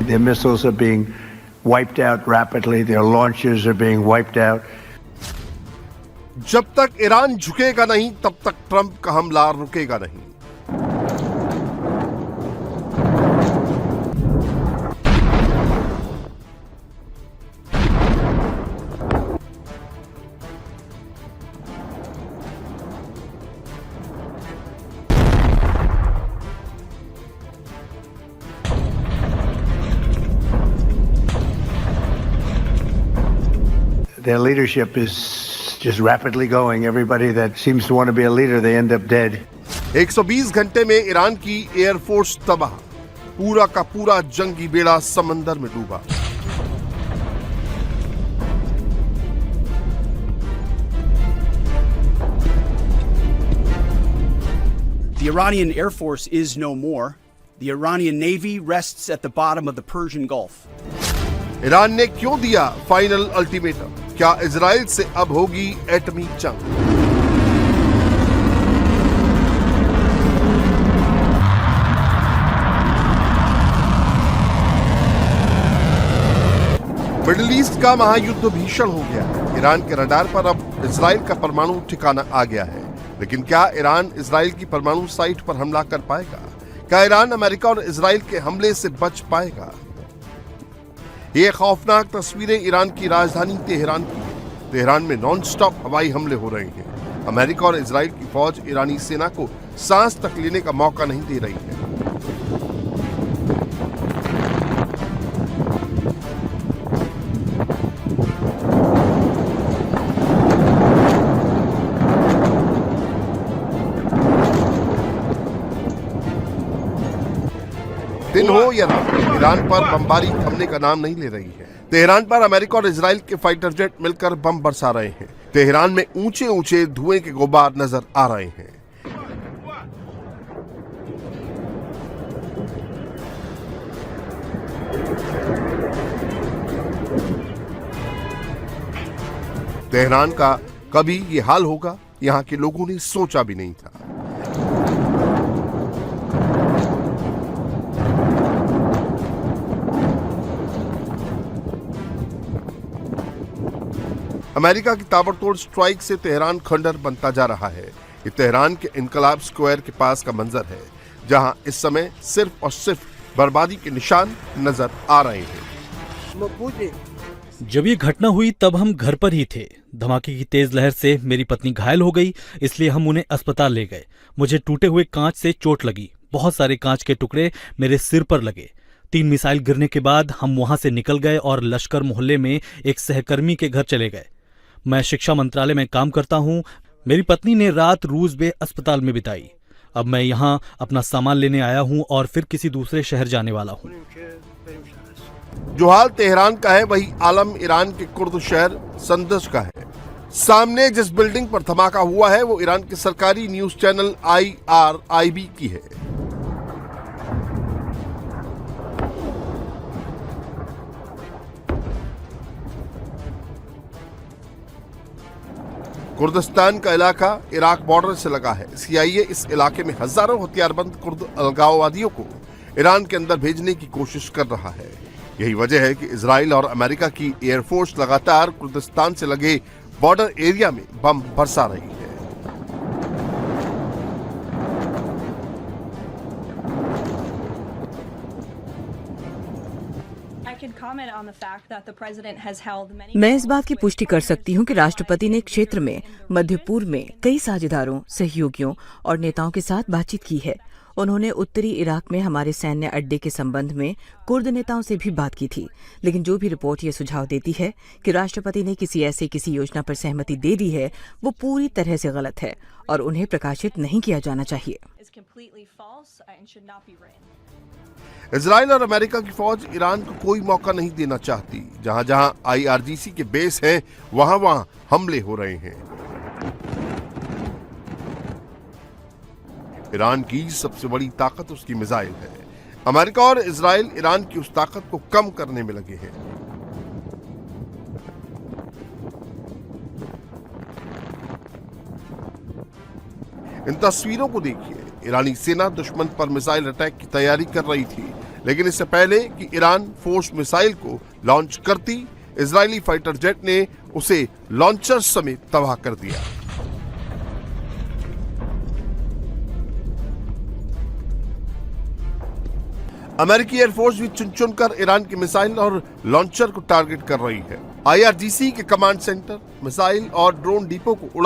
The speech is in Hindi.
Their missiles are being wiped out rapidly. Their launchers are being wiped out. जब तक ईरान झुकेगा नहीं तब तक ट्रंप का हमला रुकेगा नहीं। Their leadership is just rapidly going. Everybody that seems to want to be a leader, they end up dead. 120 घंटे में ईरान की एयरफोर्स तबाह, पूरा का पूरा जंगी बेड़ा समंदर में डूबा। The Iranian Air Force is no more. The Iranian Navy rests at the bottom of the Persian Gulf. Iran ने क्यों दिया फाइनल अल्टीमेटम? क्या इजराइल से अब होगी एटमी जंग? मिडिल ईस्ट का महायुद्ध भीषण हो गया है। ईरान के रडार पर अब इजराइल का परमाणु ठिकाना आ गया है, लेकिन क्या ईरान इजराइल की परमाणु साइट पर हमला कर पाएगा? क्या ईरान अमेरिका और इजराइल के हमले से बच पाएगा? ये खौफनाक तस्वीरें ईरान की राजधानी तेहरान की है। तेहरान में नॉनस्टॉप हवाई हमले हो रहे हैं। अमेरिका और इजराइल की फौज ईरानी सेना को सांस तक लेने का मौका नहीं दे रही है। दिन हो या रात, ईरान पर बमबारी थमने का नाम नहीं ले रही है। तेहरान पर अमेरिका और इजराइल के फाइटर जेट मिलकर बम बरसा रहे हैं। तेहरान में ऊंचे ऊंचे धुएं के गुबार नजर आ रहे हैं। तेहरान का कभी ये हाल होगा, यहाँ के लोगों ने सोचा भी नहीं था। अमेरिका की ताबड़तोड़ स्ट्राइक से तेहरान खंडर बनता जा रहा है। ये तेहरान के इनकलाब स्क्वायर के पास का मंजर है, जहां इस समय सिर्फ और सिर्फ बर्बादी के निशान नजर आ रहे हैं। जब ये घटना हुई तब हम घर पर ही थे। धमाके की तेज लहर से मेरी पत्नी घायल हो गई, इसलिए हम उन्हें अस्पताल ले गए। मुझे टूटे हुए कांच से चोट लगी। बहुत सारे कांच के टुकड़े मेरे सिर पर लगे। 3 मिसाइल गिरने के बाद हम वहां से निकल गए और लश्कर मोहल्ले में एक सहकर्मी के घर चले गए। मैं शिक्षा मंत्रालय में काम करता हूँ। मेरी पत्नी ने रात रूस बे अस्पताल में बिताई। अब मैं यहाँ अपना सामान लेने आया हूँ और फिर किसी दूसरे शहर जाने वाला हूँ। जो हाल तेहरान का है वही आलम ईरान के कुर्द शहर संदज का है। सामने जिस बिल्डिंग पर धमाका हुआ है वो ईरान के सरकारी न्यूज चैनल IRIB की है। कुर्दिस्तान का इलाका इराक बॉर्डर से लगा है। CIA इस इलाके में हजारों हथियारबंद कुर्द अलगाववादियों को ईरान के अंदर भेजने की कोशिश कर रहा है। यही वजह है कि इजराइल और अमेरिका की एयरफोर्स लगातार कुर्दिस्तान से लगे बॉर्डर एरिया में बम बरसा रही है। मैं इस बात की पुष्टि कर सकती हूँ कि राष्ट्रपति ने क्षेत्र में मध्य पूर्व में कई साझेदारों, सहयोगियों और नेताओं के साथ बातचीत की है। उन्होंने उत्तरी इराक में हमारे सैन्य अड्डे के संबंध में कुर्द नेताओं से भी बात की थी। लेकिन जो भी रिपोर्ट ये सुझाव देती है कि राष्ट्रपति ने किसी योजना पर सहमति दे दी है, वो पूरी तरह से गलत है और उन्हें प्रकाशित नहीं किया जाना चाहिए। इजराइल और अमेरिका की फौज ईरान को कोई मौका नहीं देना चाहती। जहां जहां IRGC के बेस हैं, वहां वहां हमले हो रहे हैं। ईरान की सबसे बड़ी ताकत उसकी मिसाइल है। अमेरिका और इजराइल ईरान की उस ताकत को कम करने में लगे हैं। इन तस्वीरों को देखिए। ईरानी सेना दुश्मन पर मिसाइल अटैक की तैयारी कर रही थी, लेकिन इससे पहले कि ईरान फोर्स मिसाइल को लॉन्च करती, इजरायली फाइटर जेट ने उसे लॉन्चर समेत तबाह कर दिया। अमेरिकी एयरफोर्स भी चुन चुनकर ईरान की मिसाइल और लॉन्चर को टारगेट कर रही है। IRGC के कमांड सेंटर, मिसाइल और ड्रोन डिपो को उड़ा